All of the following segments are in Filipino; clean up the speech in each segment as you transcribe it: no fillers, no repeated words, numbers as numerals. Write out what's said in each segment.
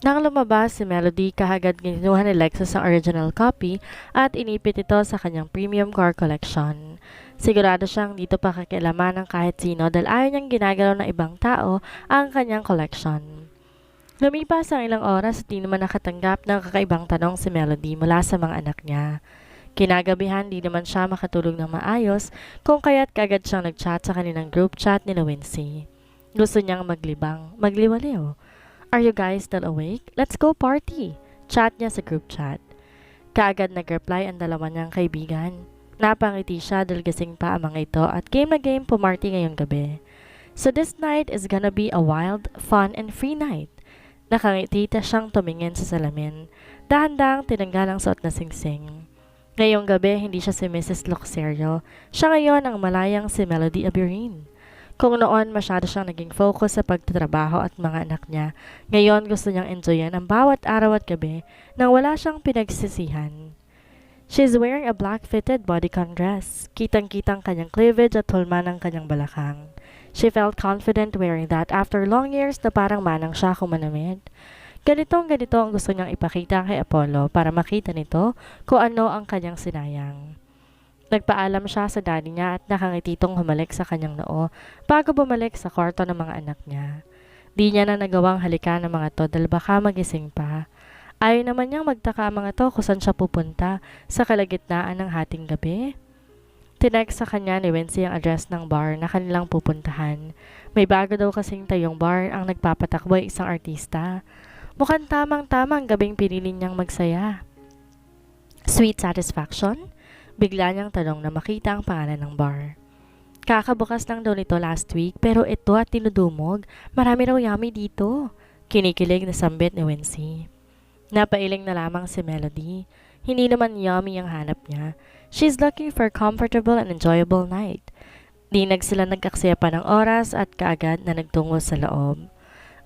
Nang lumabas si Melody, kaagad kinuha ni Lexus ang original copy at inipit ito sa kanyang premium car collection. Sigurado siyang dito pa kakialaman ng kahit sino dahil ayaw niyang ginagalaw ng ibang tao ang kanyang collection. Lumipas ang ilang oras at di naman nakatanggap ng kakaibang tanong si Melody mula sa mga anak niya. Kinagabihan di naman siya makatulog ng maayos kung kaya't kagad siyang nag-chat sa kanilang group chat ni Wincy. Gusto niyang magliwaliw. Are you guys still awake? Let's go party! Chat niya sa group chat. Kaagad nag-reply ang dalawa niyang kaibigan. Napangiti siya dahil gising pa ang mga ito at game na game pumarty ngayong gabi. So this night is gonna be a wild, fun, and free night. Nakangiti siyang tumingin sa salamin. Dahan-dahang tinanggal ang suot na singsing. Ngayong gabi, hindi siya si Mrs. Luxerio. Siya ngayon ang malayang si Melody Abirin. Kung noon masyado siyang naging focus sa pagtatrabaho at mga anak niya, ngayon gusto niyang enjoyan ang bawat araw at gabi nang wala siyang pinagsisihan. She's wearing a black-fitted bodycon dress. Kitang-kitang kanyang cleavage at hulma ng kanyang balakang. She felt confident wearing that after long years na parang manang siya kung manamid. Ganito ang gusto niyang ipakita kay Apollo para makita nito kung ano ang kanyang sinayang. Nagpaalam siya sa daddy niya at nakangititong humalik sa kanyang noo bago bumalik sa kwarto ng mga anak niya. Di niya na nagawang halikan ng mga to dahil baka magising pa. Ayaw naman niyang magtaka ang mga to kung saan siya pupunta sa kalagitnaan ng hating gabi. Tinext sa kanya ni Wincy ang address ng bar na kanilang pupuntahan. May bago daw kasing tayong bar ang nagpapatakbo ay isang artista. Mukhang tamang-tamang gabing pinili niyang magsaya. Sweet Satisfaction? Bigla niyang tanong na makita ang pangalan ng bar. Kakabukas lang daw nito last week pero ito at tinudumog. Marami raw yummy dito. Kinikilig na sambit ni Wincy. Napailing na lamang si Melody. Hindi naman yummy ang hanap niya. She's looking for a comfortable and enjoyable night. Di sila nagkaksaya pa ng oras at kaagad na nagtungo sa loob.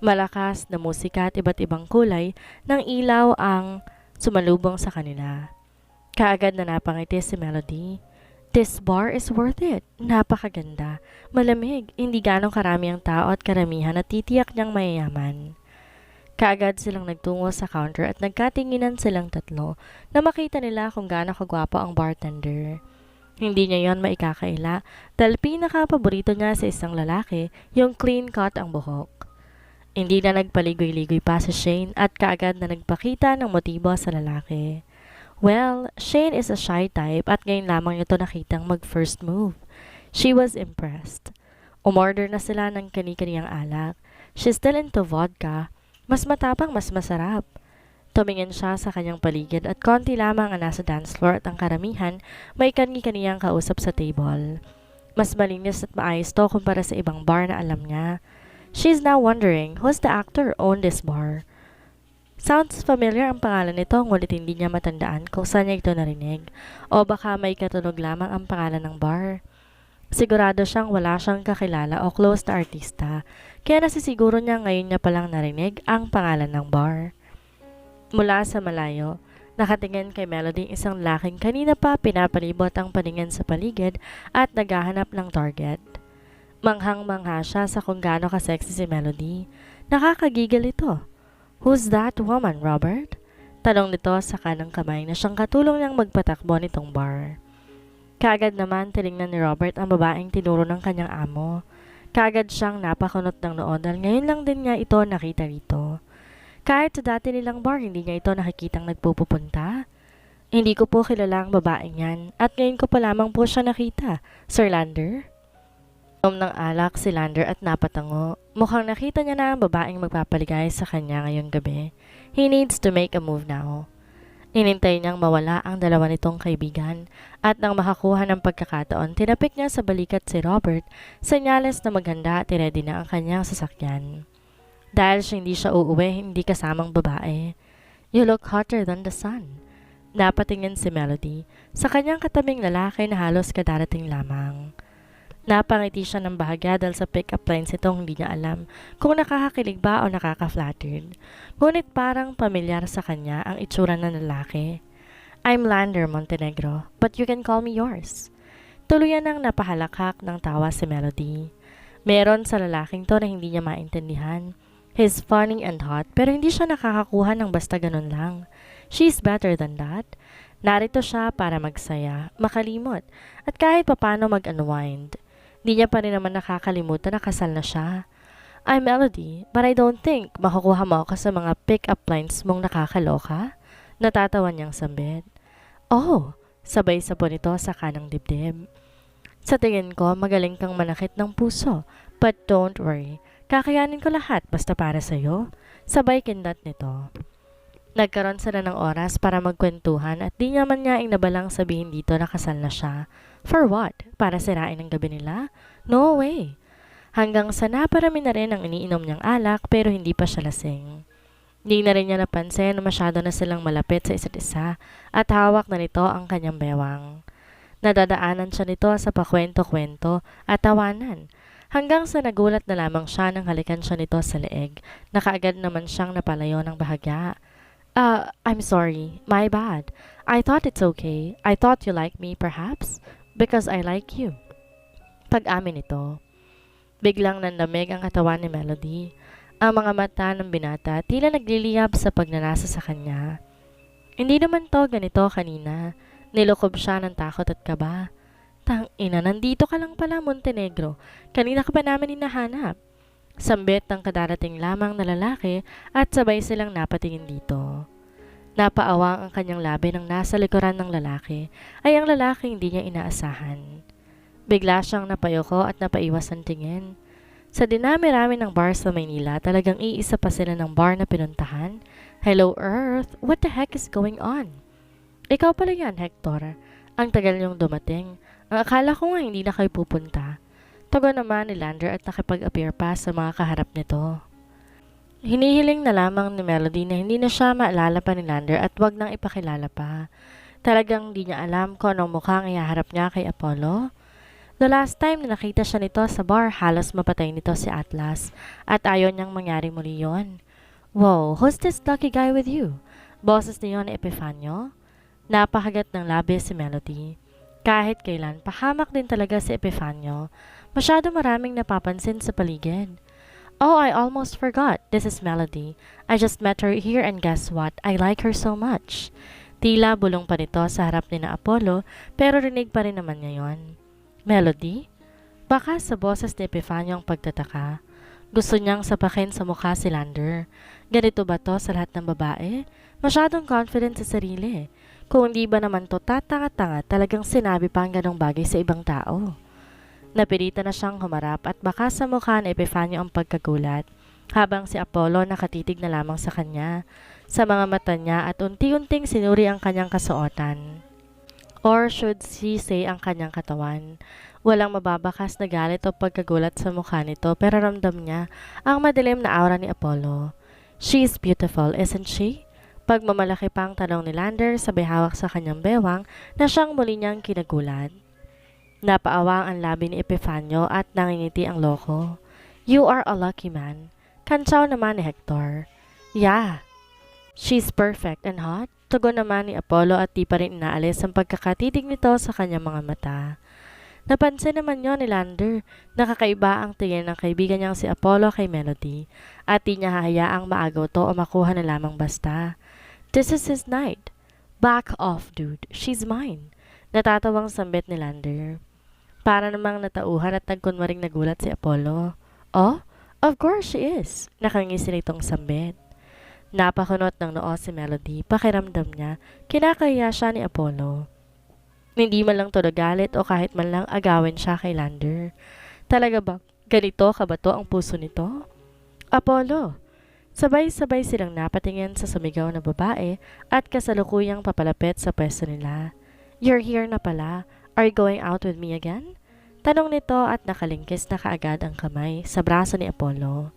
Malakas na musika at iba't ibang kulay ng ilaw ang sumalubong sa kanila. Kaagad na napangiti si Melody. This bar is worth it. Napakaganda. Malamig. Hindi ganong karami ang tao at karamihan na titiyak niyang mayayaman. Kaagad silang nagtungo sa counter at nagkatinginan silang tatlo na makita nila kung gaano kagwapo ang bartender. Hindi niya yon maikakaila dahil pinaka-paborito niya sa isang lalaki yung clean cut ang buhok. Hindi na nagpaligoy-ligoy pa si Shane at kaagad na nagpakita ng motibo sa lalaki. Well, Shane is a shy type at ngayon lamang ito nakitang mag-first move. She was impressed. Umorder na sila ng kani-kaniyang alak. She's still into vodka. Mas matapang, mas masarap. Tumingin siya sa kanyang paligid at konti lamang ang nasa dance floor at ang karamihan may kani-kaniyang kausap sa table. Mas malinis at maayos to kumpara sa ibang bar na alam niya. She's now wondering who's the actor who owned this bar. Sounds familiar ang pangalan nito ngunit hindi niya matandaan kung saan niya ito narinig o baka may katunog lamang ang pangalan ng bar. Sigurado siyang wala siyang kakilala o close na artista kaya nasisiguro niya ngayon niya palang narinig ang pangalan ng bar. Mula sa malayo, nakatingin kay Melody isang laking kanina pa pinapalibot ang paningin sa paligid at naghahanap ng target. Manghang-mangha siya sa kung gaano ka-sexy si Melody. Nakakagigil ito. Who's that woman, Robert? Tanong nito sa kanang kamay na siyang katulong niyang magpatakbo nitong bar. Kaagad naman tinignan ni Robert ang babaeng tinuro ng kanyang amo. Kaagad siyang napakunot ng noo dahil ngayon lang din niya ito nakita rito. Kahit sa dati nilang bar, hindi niya ito nakikitang nagpupunta. Hindi ko po kilala ang babaeng yan at ngayon ko pa lamang po siya nakita, Sir Lander. Ng alak si Lander at napatango. Mukhang nakita niya na ang babaeng magpapaligay sa kanya ngayong gabi. He needs to make a move now. Inintay niyang mawala ang dalawa nitong kaibigan at nang makakuha ng pagkakataon, tinapik niya sa balikat si Robert, senyales na maghanda at ready na ang kanyang sasakyan. Dahil hindi siya uuwi, hindi kasamang babae. You look hotter than the sun. Napatingin si Melody sa kanyang katabing lalaki na halos kadarating lamang. Napangiti siya ng bahagya dahil sa pick-up lines itong hindi niya alam kung nakakakilig ba o nakaka-flattered. Ngunit parang pamilyar sa kanya ang itsura ng lalaki. I'm Lander Montenegro, but you can call me yours. Tuluyan ang napahalakhak ng tawa si Melody. Meron sa lalaking to na hindi niya maintindihan. He's funny and hot pero hindi siya nakakakuha ng basta ganun lang. She's better than that. Narito siya para magsaya, makalimot, at kahit papano mag-unwind. Di niya pa rin naman nakakalimutan na kasal na siya. I'm Melody, but I don't think makukuha mo ako sa mga pick-up lines mong nakakaloka. Natatawa niyang sambit. Oh, sabay sa po nito sa kanang dibdib. Sa tingin ko, magaling kang manakit ng puso. But don't worry, kakayanin ko lahat basta para sa'yo. Sabay kindat nito. Nagkaroon sila ng oras para magkwentuhan at di naman niya inabalang sabihin dito na kasal na siya. For what? Para sirain ang gabi nila? No way! Hanggang sa naparami na rin ang iniinom niyang alak pero hindi pa siya lasing. Di na rin niya napansin na masyado na silang malapit sa isa't isa at hawak na nito ang kanyang bewang. Nadadaanan siya nito sa pakwento-kwento at tawanan. Hanggang sa nagulat na lamang siya nang halikan siya nito sa leeg, na kaagad naman siyang napalayo ng bahagya. I'm sorry. My bad. I thought it's okay. I thought you like me, perhaps? Because I like you. Pag-amin nito. Biglang nanlamig ang katawan ni Melody. Ang mga mata ng binata tila nagliliyab sa pagnanasa sa kanya. Hindi naman to ganito kanina. Nilukob siya ng takot at kaba. Tang-ina, nandito ka lang pala, Montenegro. Kanina ka pa namin hinahanap. Sambit ng kadarating lamang na lalaki at sabay silang napatingin dito. Napaawang ang kanyang labi nang nasa likuran ng lalaki ay ang lalaki hindi niya inaasahan. Bigla siyang napayoko at napaiwas ang tingin. Sa dinami-rami ng bar sa Maynila, talagang iisa pa sila ng bar na pinuntahan. Hello Earth, what the heck is going on? Ikaw pala yan, Hector. Ang tagal niyong dumating. Ang akala ko nga hindi na kayo pupunta. Tugon naman ni Lander at nakipag-appear pa sa mga kaharap nito. Hinihiling na lamang ni Melody na hindi na siya maalala pa ni Lander at wag nang ipakilala pa. Talagang di niya alam kung anong mukhang ihaharap niya kay Apollo. The last time na nakita siya nito sa bar, halos mapatay nito si Atlas at ayaw niyang mangyari muli yon. Wow, who's this lucky guy with you? Boses niyo ni Epifanio? Napakagat ng labi si Melody. Kahit kailan, pahamak din talaga si Epifanio. Masyado maraming napapansin sa paligid. Oh, I almost forgot. This is Melody. I just met her here and guess what? I like her so much. Tila bulong pa nito sa harap ni na Apollo pero rinig pa rin naman niya yon. Melody? Baka sa boses ni Epifanio ang pagtataka. Gusto niyang sapakin sa mukha si Lander. Ganito ba to sa lahat ng babae? Masyadong confident sa sarili. Kung hindi ba naman to tatanga-tanga talagang sinabi pa ang ganong bagay sa ibang tao. Napilitan na siyang humarap at baka sa mukha ni Epifanio ang pagkagulat, habang si Apollo nakatitig na lamang sa kanya, sa mga mata niya at unti-unting sinuri ang kanyang kasuotan. Or should she say ang kanyang katawan. Walang mababakas na galit o pagkagulat sa mukha nito pero ramdam niya ang madilim na aura ni Apollo. She's beautiful, isn't she? Pagmamalaki pang tanong ni Lander sabay hawak sa kanyang bewang na siyang muli niyang kinagulat. Napaawang ang labi ni Epifanio at nangingiti ang loko. You are a lucky man. Kantsaw naman ni Hector. Yeah. She's perfect and hot. Tugon naman ni Apollo at di pa rin inaalis ang pagkakatitig nito sa kanyang mga mata. Napansin naman niyo ni Lander, nakakaiba ang tingin ng kaibigan niyang si Apollo kay Melody at di niya hahayaang maagaw to o makuha na lamang basta. This is his night. Back off, dude. She's mine. Natatawang sambit ni Lander. Para namang natauhan at nagkunwaring nagulat si Apollo. Oh, of course she is. Nakangisi nitong sambit. Napakunot ng noo si Melody. Pakiramdam niya, kinakahiya siya ni Apollo. Hindi man lang to nagalit o kahit man lang agawin siya kay Lander. Talaga ba, ganito kabato ang puso nito? Apollo! Sabay-sabay silang napatingin sa sumigaw na babae at kasalukuyang papalapit sa pwesto nila. You're here na pala. Are you going out with me again? Tanong nito at nakalingkis na kaagad ang kamay sa braso ni Apollo.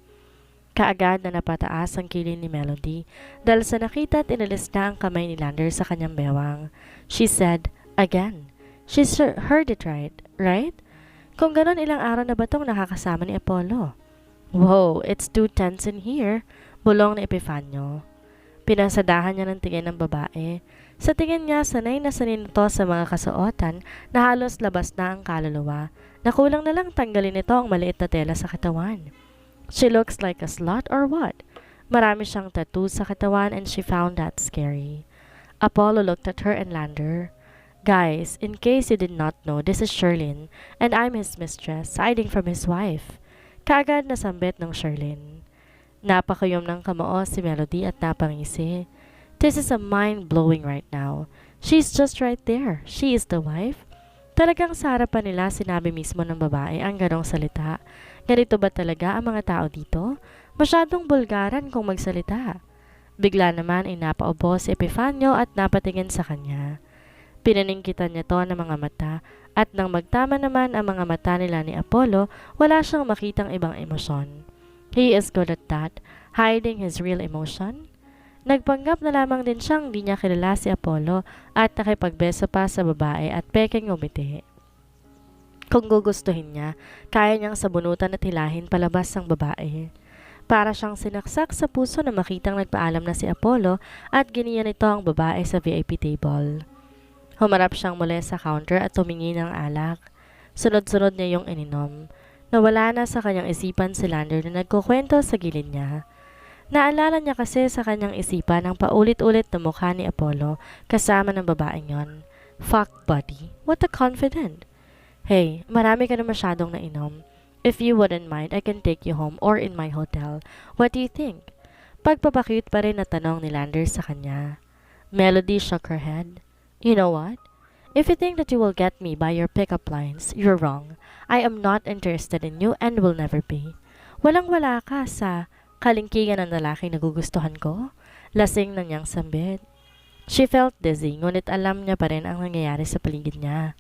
Kaagad na napataas ang kilin ni Melody dahil sa nakita at inalis na ang kamay ni Lander sa kanyang bewang. She said, again. She's heard it right? Kung ganon, ilang araw na ba itong nakakasama ni Apollo? Whoa, it's too tense in here. Bulong ni Epifanio. Pinasadahan niya ng tingin ng babae. Sa tingin niya, sanay na sanay nito sa mga kasuotan na halos labas na ang kaluluwa. Nakulang na lang tanggalin nito ang maliit na tela sa katawan. She looks like a slut or what? Marami siyang tattoo sa katawan and she found that scary. Apollo looked at her and Lander. Guys, in case you did not know, this is Sherlyn, and I'm his mistress, hiding from his wife. Kaagad nasambit ng Sherlyn. Napakayom ng kamao si Melody at napangisi. This is a mind-blowing right now. She's just right there. She is the wife. Talagang sa harapan nila sinabi mismo ng babae ang ganong salita. Ganito ba talaga ang mga tao dito? Masyadong bulgaran kung magsalita. Bigla naman ay napaubo si Epifanio at napatingin sa kanya. Pinaningkitan niya to ng mga mata at nang magtama naman ang mga mata nila ni Apollo, wala siyang makitang ibang emosyon. He is good at that, hiding his real emotion. Nagpanggap na lamang din siyang di niya kilala si Apollo at nakipagbeso pa sa babae at peking umiti. Kung gugustuhin niya, kaya niyang sabunutan at hilahin palabas ang babae. Para siyang sinaksak sa puso na makitang nagpaalam na si Apollo at giniyan nito ang babae sa VIP table. Humarap siyang muli sa counter at tumingi ng alak. Sunod-sunod niya yung ininom. Nawala na sa kanyang isipan si Lander na nagkukwento sa gilid niya. Naalala niya kasi sa kanyang isipan ang paulit-ulit na mukha ni Apollo kasama ng babaeng yon. Fuck buddy, what a confident. Hey, marami ka na masyadong nainom. If you wouldn't mind, I can take you home or in my hotel. What do you think? Pagpapakute pa rin na tanong ni Lander sa kanya. Melody shook her head. You know what? If you think that you will get me by your pickup lines, you're wrong. I am not interested in you and will never be. Walang-wala ka sa kalingkingan ng lalaki na gugustuhan ko. Lasing na niyang sambit. She felt dizzy, ngunit alam niya pa rin ang nangyayari sa paligid niya.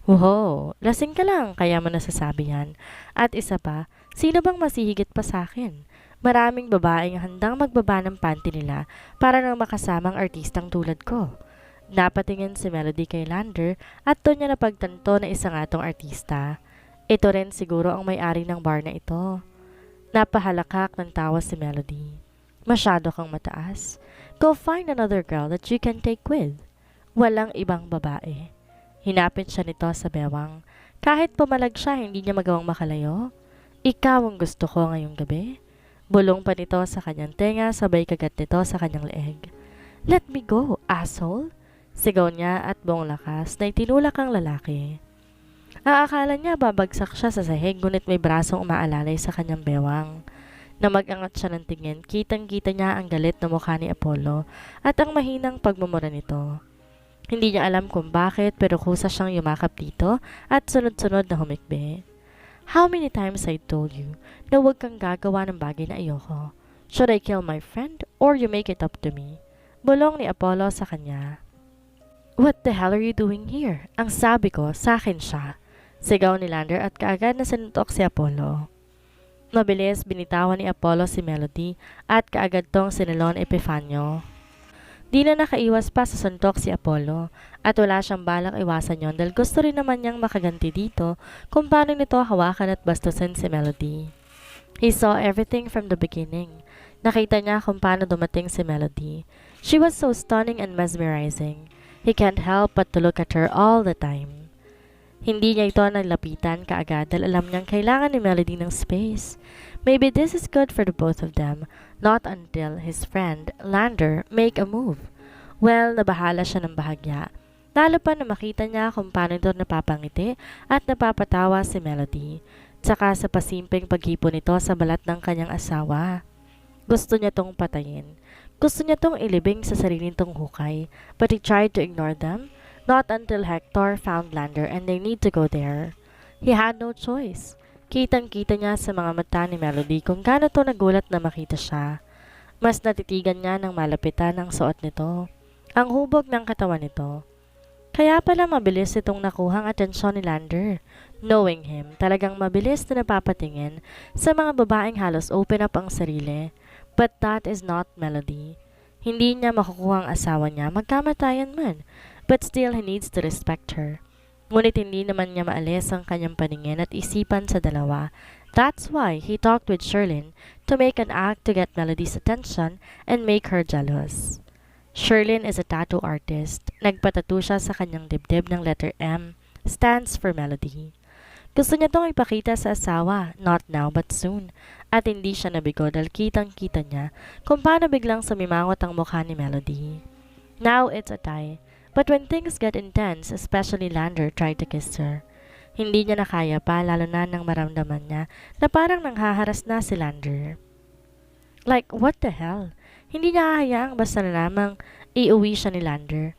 Wow, lasing ka lang, kaya mo nasasabi yan. At isa pa, sino bang masihigit pa sa akin? Maraming babaeng handang magbaba ng panty nila para nang makasamang artistang tulad ko. Napatingin si Melody kay Lander at doon niya napagtanto na isa nga tong artista. Ito rin siguro ang may-ari ng bar na ito. Napahalakak ng tawa si Melody. Masyado kang mataas. Go find another girl that you can take with. Walang ibang babae. Hinapit siya nito sa bewang. Kahit pumalag siya, hindi niya magawang makalayo. Ikaw ang gusto ko ngayong gabi. Bulong pa nito sa kanyang tenga, sabay kagat nito sa kanyang leeg. Let me go, asshole! Sigaw niya at buong lakas na itinulak ang lalaki. Aakala niya babagsak siya sa sahig, ngunit may brasong umaalalay sa kanyang bewang. Na mag-angat siya ng tingin, kitang-kita niya ang galit na mukha ni Apollo at ang mahinang pagmumura nito. Hindi niya alam kung bakit pero kusa siyang yumakap dito at sunod-sunod na humikbi. How many times I told you na huwag kang gagawa ng bagay na ayoko? Should I kill my friend or you make it up to me? Bulong ni Apollo sa kanya. What the hell are you doing here? Ang sabi ko, sa akin siya. Sigaw ni Lander at kaagad na sinuntok si Apollo. Mabilis binitawan ni Apollo si Melody at kaagad tong sinalon Epifanio. Di na nakaiwas pa sa suntok si Apollo at wala siyang balak iwasan yon dahil gusto rin naman niyang makaganti dito kung paano nito hawakan at bastusin si Melody. He saw everything from the beginning. Nakita niya kung paano dumating si Melody. She was so stunning and mesmerizing. He can't help but to look at her all the time. Hindi niya ito naglapitan kaagad dahil alam niyang kailangan ni Melody ng space. Maybe this is good for the both of them, not until his friend, Lander, make a move. Well, nabahala siya ng bahagya. Lalo pa na makita niya kung paano ito napapangiti at napapatawa si Melody. Tsaka sa pasimpleng paghipon nito sa balat ng kanyang asawa. Gusto niya tong patayin. Gusto niya tong ilibing sa sarili nitong hukay, but he tried to ignore them, not until Hector found Lander and they need to go there. He had no choice. Kitang-kita niya sa mga mata ni Melody kung gaano to nagulat na makita siya. Mas natitigan niya ng malapitan ang suot nito, ang hubog ng katawan nito. Kaya pala mabilis itong nakuhang atensyon ni Lander. Knowing him, talagang mabilis na napapatingin sa mga babaeng halos open up ang sarili. But that is not Melody. Hindi niya makukuha ang asawa niya, magkamatayan man. But still, he needs to respect her. Ngunit hindi naman niya maalis ang kanyang paningin at isipan sa dalawa. That's why he talked with Sherlyn to make an act to get Melody's attention and make her jealous. Sherlyn is a tattoo artist. Nagpatattoo siya sa kanyang dibdib ng letter M, stands for Melody. Gusto niya tong ipakita sa asawa, not now but soon. At hindi siya nabigo dahil kitang-kita niya kung paano biglang sumimangot ang mukha ni Melody. Now it's a tie. But when things get intense, especially Lander tried to kiss her. Hindi niya na kaya pa, lalo na nang maramdaman niya na parang nanghaharas na si Lander. Like, what the hell? Hindi niya hahayaang basta na lamang iuwi siya ni Lander.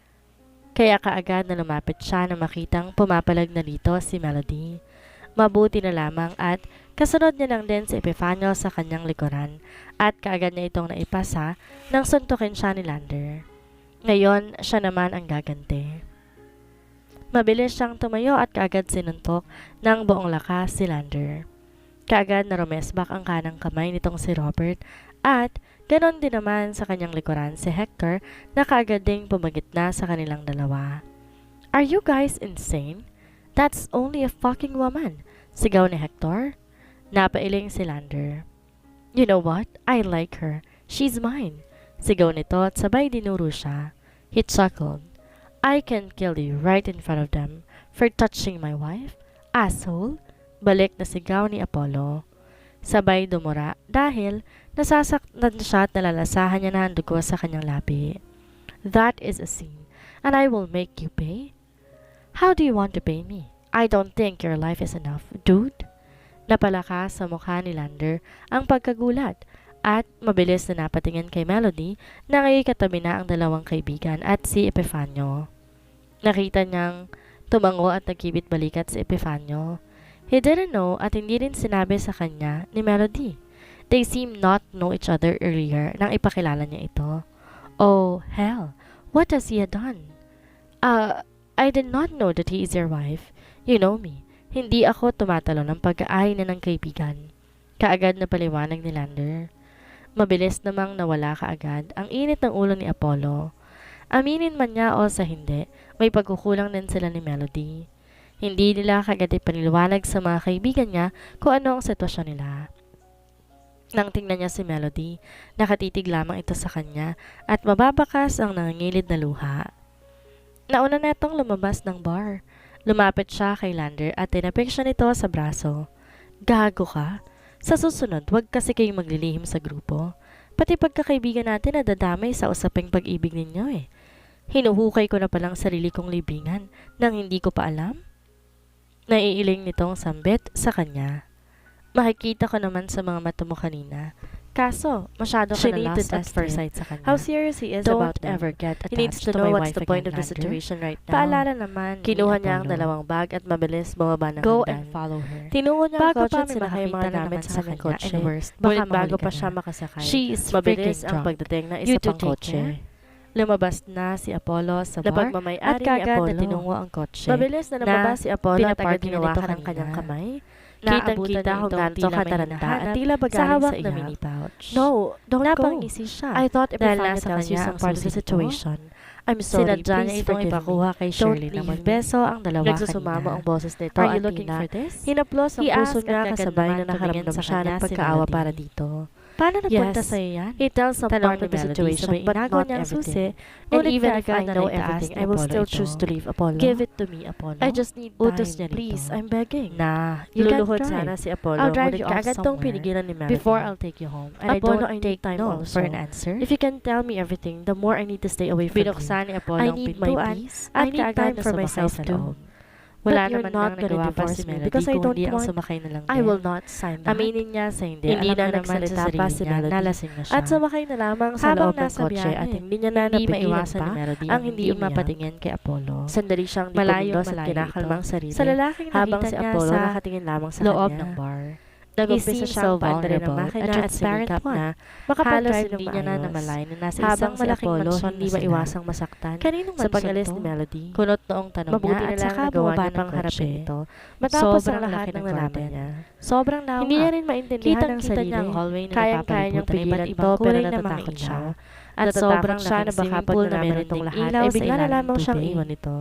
Kaya kaagad na lumapit siya na makitang pumapalag na dito si Melody. Mabuti na lamang at kasunod niya lang din si Epifanio sa kanyang likuran at kaagad niya itong naipasa nang suntukin siya ni Lander. Ngayon, siya naman ang gaganti. Mabilis siyang tumayo at kaagad sinuntok ng buong lakas si Lander. Kaagad na rumesbak ang kanang kamay nitong si Robert at ganon din naman sa kanyang likuran si Hector na kaagad ding pumagitna sa kanilang dalawa. Are you guys insane? That's only a fucking woman, sigaw ni Hector. Napailing si Lander. You know what? I like her. She's mine, sigaw nito at sabay dinuro siya. He chuckled. I can kill you right in front of them for touching my wife, asshole. Balik na sigaw ni Apollo. Sabay dumura dahil nasasaktan siya at nalalasahan niya na ang dugo sa kanyang labi. That is a scene, and I will make you pay. How do you want to pay me? I don't think your life is enough, dude. Napalakas sa mukha ni Lander ang pagkagulat at mabilis na napatingin kay Melody na ngayon katabi na ang dalawang kaibigan at si Epifanio. Nakita niyang tumango at nagkibit balikat si Epifanio. He didn't know at hindi rin sinabi sa kanya ni Melody. They seemed not know each other earlier nang ipakilala niya ito. Oh, hell. What has he done? I did not know that he is your wife. You know me. Hindi ako tumatalo ng pag-aay na ng kaibigan. Kaagad na paliwanag ni Lander. Mabilis namang nawala kaagad ang init ng ulo ni Apollo. Aminin man niya o sa hindi, may pagkukulang din sila ni Melody. Hindi nila kaagad ipaniwala sa mga kaibigan niya kung ano ang sitwasyon nila. Nang tingnan niya si Melody, nakatitig lamang ito sa kanya at mababakas ang nangingilid na luha. Nauna na itong lumabas ng bar. Lumapit siya kay Lander at tinapik siya nito sa braso. Gago ka? Sa susunod, wag kasi kayong maglilihim sa grupo. Pati pagkakaibigan natin na dadamay sa usaping pag-ibig ninyo eh. Hinuhukay ko na palang sarili kong libingan nang hindi ko pa alam. Naiiling nitong sambit sa kanya. Makikita ko naman sa mga mata mo kanina. Kaso, masyado ka na lost at first sight sa kanya. How serious he is about them. Don't ever get attached He needs to to know my what's wife the point again, of the Lander. situation right now. Paalala naman Kinuha ni niya ang Apollo. dalawang bag at mabilis bumaba ng Go hagdan. and follow her. Tinungo niya ang Bago kotse pa at may sinakay yung mga makakita na gamit naman sa sa kanyang kanya kotse. and worst, baka Ngunit bago mahuli pa ka siya na. makasakay, She is mabilis freaking ang drunk. pagdating ng You isa two pang take kotse. care. Lumabas na si Apollo sa bar Napagmamayari at ni kagad na Apollo. tinungo ang kotse. Mabilis na lumabas si Apollo at pinatagal agad niya hinawakan nito ang kanyang kanina. kamay. Naabutan Kitang-kita niya kung itong ganito tila may kataranta at hinahanap tila ba sa galing hawak sa na iyak. mini pouch. No, don't go. Napangisi siya. I thought Dahil Epifanio nasa tells you kanya some ang part of the susi nito. situation. I'm sorry, Sinadya niya please itong forgive me. ipakuha kay Shirley na leave me. magbeso ang dalawa Nagsusumamo kanina. ang boses nito Are at you looking tila for this? hinaplos ang He puso asked niya at agad kasabay naman na nakaramdam tumingin sa siya ng kanya si pagkaawa Melody. para dito. Paano napunta Yes. sa'yo yan? He tells some Tanong part ni of the Melody, situation, sabay but inagaw not niya ang everything. susi. And Ngunit even if I kaagad na know naitaas everything, ni I will Apollo still ito. choose to leave Apollo. Give it to me, Apollo. I just need Utos time. niya Please, dito. I'm begging. Na, you can Luluhod drive. sana si Apollo. I'll drive Ngunit you off kaagad tong somewhere pinigilan ni Melody. Before I'll take you home. And Apollo, I I don't need take time no also. for an answer. If you can tell me everything, the more I need to stay away from you. Binuksan ni Apollo I ang need my pintuan peace. at I need kaagad time na for sumakay myself sa too. loob. Wala But you're naman not nang gonna nagawa pa divorce si me Melody because I kung don't hindi ang want- sumakay na lang I din. will not sign that. Aminin niya sa hindi. Hindi Alam na naman sa nagsalita sarili pa si niya, Melody. nalasing na siya. At sumakay na lamang sa Habang loob ng nasa kotse biyahe, at hindi niya na hindi napigilan maiwasan pa ni Melody ang hindi umiyak. mapatingin kay Apollo. Sandali siyang Malayong dipindos at malayo kinakalmang ito. sarili Sa lalaking habang nakita si niya Apollo sa nakatingin lamang sa loob kanya. ng bar. Nag-umpisa He seemed siyang so paandarin ng vulnerable, makina a at transparent sinikap one. na Halos makapag-drive hindi ng niya na maayos. namalay na nasa Habang isang si malaking Apollo mansyon hindi na sila. maiwasang masaktan Kaninong sa mansyon pag-alis to? ni Melody. Kunot noong tanong Mabuti niya na at lang saka nagawa bumaba niya ng pang harapin kotse. ito. Matapos Sobrang ang lahat laki ng ng nalaman garden. niya. Sobrang lawak. Hindi niya rin maintindihan ang Kitang-kita sarili. niya ang hallway na Kayang-kaya niyang napapalibutan ng pigilan iba't ito ibang pero kulay na mga natatakot siya. ilaw. At Natatakot sobrang siya na baka swimming pag pool na nalaman meron itong itong lahat lahat ay ay bigla na biglang lamang siyang tubig. iwan ito.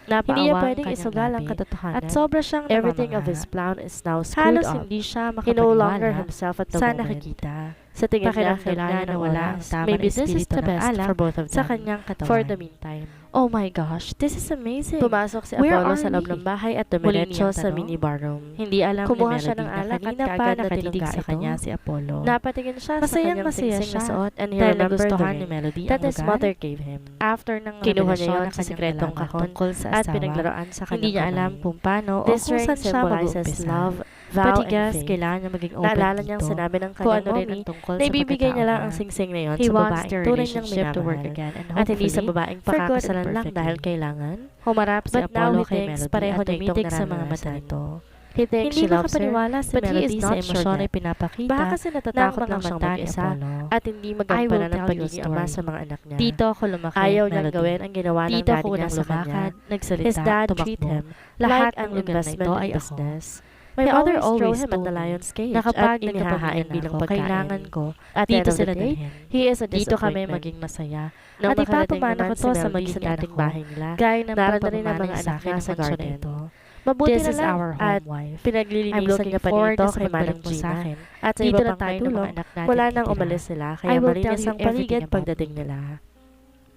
Napaawa Hindi niya ang pwedeng kanyang isugal ang labi. katotohanan. At sobra siyang Everything of namamanga. his plan is now screwed Halos up. hindi siya He no longer makapaniwala himself at the sa moment. nakikita. Sa tingin niya, Pakiramdam kailangan niya na na wala wala ang ang tama maybe na this is espiritu the ng best alak for both of sa them kanyang katawan. for the meantime. Oh my gosh, this is amazing. Pumasok si Where Apollo are sa loob we? ng bahay at Muli dumiretso niyang sa tanong. mini barroom. Hindi alam Kumuha ni siya Melody ng na alak at kanina pa kaagad nakatitig natinig sa sa kanya kanya si Apollo. Napatingin siya sa Masayang kanyang masaya singsing na siya suot and he dahil remembered the nagustuhan ring ni Melody that ang his lugar. mother gave him. After ng Kinuha revelasyon niya yun ng sa kanyang sikretong nalaman kahon tungkol sa at asawa, pinaglaruan sa hindi kanyang niya alam kamay. kung paano o This kung ring saan siya symbolizes mag-uumpisa. love, But vow, he and guessed faith. kailangan niya maging open Naalala dito. niyang sinabi ng Kung kanyang ano rin mommy ang tungkol na sa ibibigay niya lang ang pagkakaawa. singsing na yun He sa wants babaeng their tunay niyang relationship to work minamahal. again and At hindi sa hopefully, babaeng for good and pakakasalan lang perfectly. dahil kailangan. Humarap si But now Apollo he kay thinks Melody pareho at tumitig tumitig sa mga mata naranasan. nito. He thinks Hindi she loves her, makapaniwala si but he Melody is sa not sure emosyon na ay pinapakita Baka kasi natatakot ng lang mga siyang mata ni mag-isa Apollo. at hindi I will magampanan ng tell you a pagiging ama story. sa mga anak niya. Dito ako lumaki, Ayaw niyang Melody. gawin ang ginawa ng Dito daddy ako niya unang sa kanya. lumakad, nagsalita, His dad treat tumakbo. him Lahat like ng an lugar na investment ito in ay ako. business. My He mother always throw always him at told the me lion's cage na kapag at inihahain nagkapamilya bilang ako, pagkain. kailangan ko At the dito end of sila the day, dalhin. he is a Dito kami disappointment. maging masaya. Nung At makarating ipapamana naman ko si to sa Melody magiging sa dating anak ko. bahay nila, Gaya ng narito rin ang pagpapamana mga niya sa anak akin niya ng sa mansyon na garden. ito. Mabuti This na is lang our at home wife. I'm pinaglilinisan looking niya pa forward nito na sa kay Manang pagbalik mo sa Gina akin. at sa Dito iba na pang tayo ng katulong mga anak natin mula nang titira. umalis sila I kaya will tell malinis you ang paligid everything about pagdating me. nila.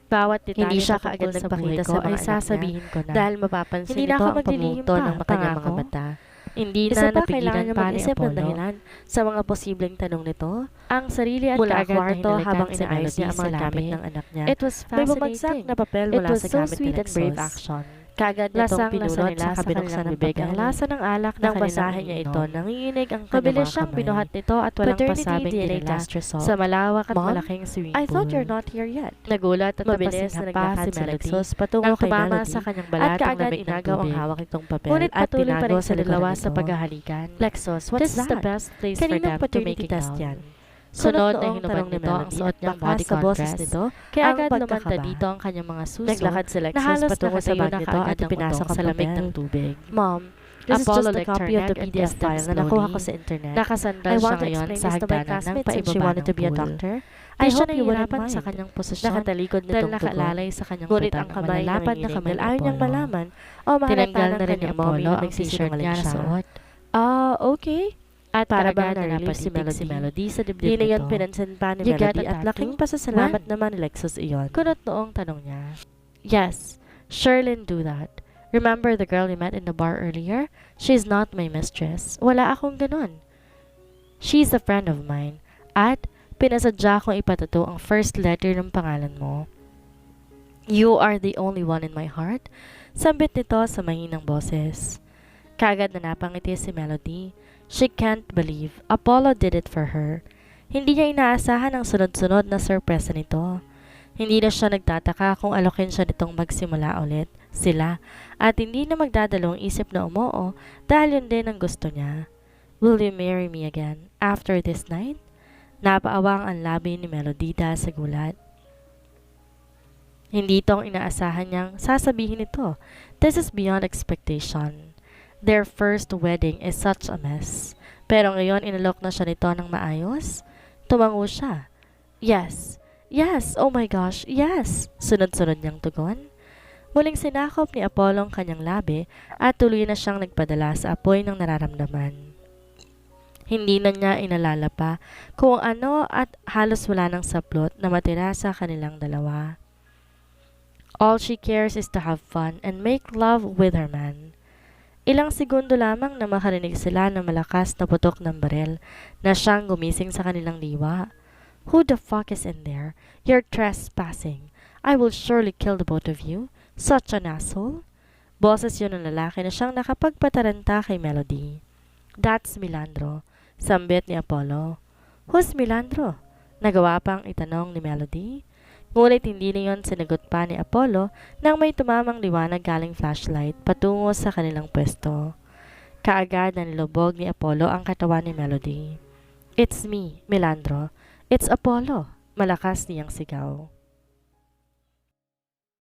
Bawat detalye Hindi siya na kaagad tungkol sa buhay nagpakita ko sa ay mga anak niya sasabihin ko na dahil mapapansin hindi nito na ako ang maglilihim pagmuto pa, ng mga kanyang mga pangako. mata. Hindi Isa na pa, kailangan napigilan niya pa ni mag-isip ng Apollo dahilan sa mga posibleng tanong nito. ang sarili at Mula kaagad na kwarto hinalikan habang si inaayos Melody niya ang mga sa gamit labi. ng anak niya. It was May bumagsak fascinating. na papel It mula was sa so gamit ni sweet and brave Lexus. action. Kaagad nitong Lasang-lasa pinulot nila sa sa kabinuksan kanilang ng bibig ang bibig. lasa ng alak na Nang kanilang basahin niya ito, iniinom. nanginginig ang kanyang Mabilis mga siyang kamay. binuhat nito at walang Paternity pasabing DNA dinala test result. sa malawak at Mom, malaking swimming I pool. thought you're not here yet. Nagulat at Mabilis napasingha na pa naglakad si si Melody Lexus patungo nang kay tumama Melody sa kanyang at balat ang kaagad lamig ng inagaw ang tubig. hawak nitong papel Ngunit at patuloy pa tinago rin sa sila likuran lawas sa nito. paghahalikan. Lexus, what's This is the that? best place for Kaninang them to paternity make it test down. yan? Sunod na noong hinubad tanong ni nito ang Melody suot at niyang baka sa bodyguard boses dress. nito, Kaya ang agad lumanta pagkakaba. dito ang kanyang mga suso Naglakad si na Lexus halos patungo sa nakatayo bag na nito kaagad at ng ipinasok utong sa sa lamig papel. ng tubig. Mom, this is Apollo just a copy of the lectured PDF and file na slowly. nakuha ko sa internet. Nakasandal I siya want to ngayon explain sa this to my hagdanan ng classmates since she paibaba wanted ng to be a pool. doctor. Di I siya hope you wouldn't nahihirapan mind. sa kanyang posisyon Nakatalikod dahil nitong tugon. nakalalay sa kanyang Ngunit putan ang ang kamay malalapad na nanginginig kamay dahil ayaw ni niyang Apollo. malaman o mahalata Tinanggal ng na rin ni kanyang mommy Apollo na ang t-shirt nagsisinungaling niya na siya. suot. Okay. At Para para bang bang na-relieve si napatigil si Melody sa Di dibdib na yan nito. pinansin pa ni You get Melody a at laking tattoo? pasasalamat naman ni Lexus iyon. Kunot noong tanong niya. Yes, Sherlyn do that. Remember the girl you met in the bar earlier? She's not my mistress. Wala akong ganun. She's a friend of mine. At pinasadya kong ipatato ang first letter ng pangalan mo. You are the only one in my heart. Sambit nito sa mahinang boses. Kaagad na napangiti si Melody. She can't believe Apollo did it for her. Hindi niya inaasahan ang sunod-sunod na sorpresa nito. Hindi na siya nagtataka kung alokin siya nitong magsimula ulit sila at hindi na magdadalawang isip na umuo dahil yun din ang gusto niya. Will you marry me again after this night? Napaawang ang labi ni Melody dahil sa gulat. Hindi itong inaasahan niyang sasabihin ito. This is beyond expectation. Their first wedding is such a mess. Pero ngayon inalok na siya nito ng maayos. Tumango siya. Yes. Yes, oh my gosh, yes. Sunod-sunod niyang tugon. Muling sinakop ni Apollo ang kanyang labi at tuloy na siyang nagpadala sa apoy ng nararamdaman. Hindi na niya inalala pa kung ano at halos wala ng saplot na matira sa kanilang dalawa. All she cares is to have fun and make love with her man. Ilang segundo lamang na makarinig sila ng malakas na putok ng barel na siyang gumising sa kanilang diwa. Who the fuck is in there? You're trespassing. I will surely kill the both of you. Such an asshole. Boses yun ng lalaki na siyang nakapagpataranta kay Melody. That's Milandro. Sambit ni Apollo. Who's Milandro? Nagawa pang itanong ni Melody. Ngunit hindi na yun sinagot pa ni Apollo nang may tumamang liwanag galing flashlight patungo sa kanilang pwesto. Kaagad na nilubog ni Apollo ang katawan ni Melody. It's me, Milandro. It's Apollo. Malakas niyang sigaw.